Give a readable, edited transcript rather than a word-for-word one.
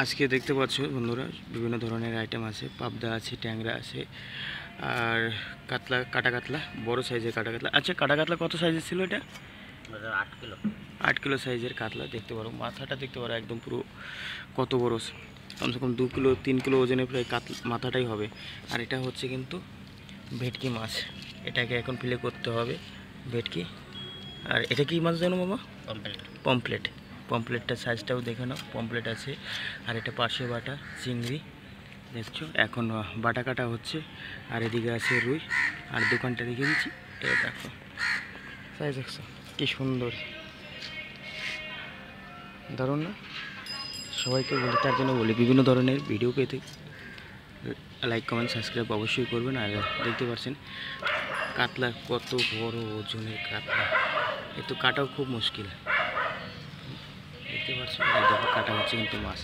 আজকে দেখতে পাচ্ছ বন্ধুরা বিভিন্ন ধরনের আইটেম আছে, পাবদা আছে, ট্যাংরা আছে, আর কাতলা, কাটা কাতলা, বড় সাইজের কাটা কাতলা। আচ্ছা, কাটা কাতলা কত সাইজের ছিল এটা? 8 কিলো। 8 কিলো সাইজের কাতলা দেখতে পারো, মাথাটা দেখতে পারো একদম পুরো কত বড়, কমসে কম 2 কিলো 3 কিলো ওজনের প্রায় মাথাটাই হবে। আর এটা হচ্ছে কিন্তু ভেটকি মাছ, এটাকে এখন ফিলে করতে হবে ভেটকি। আর এটা কি মাছ জানো বাবা? পমপ্লেট। পমপ্লেটটার সাইজটাও দেখে নাও, পমপ্লেট আছে। আর এটা পাশে বাটা চিংড়ি দেখছো, এখন বাটা কাটা হচ্ছে। আর এদিকে আছে রুই। আর দোকানটা দেখে দিচ্ছি, এটা দেখো সাইজ দেখছো কি সুন্দর, দারুণ না? সবাইকে বলি, তার জন্য বলি বিভিন্ন ধরনের ভিডিও পেতে লাইক কমেন্ট সাবস্ক্রাইব অবশ্যই করবেন। আর দেখতে পাচ্ছেন কাতলা, কত বড় ওজনের কাতলা, এ তো কাটাও খুব মুশকিল। দেখতে পাচ্ছেন, দেখো কাটা হচ্ছে কিন্তু মাছ।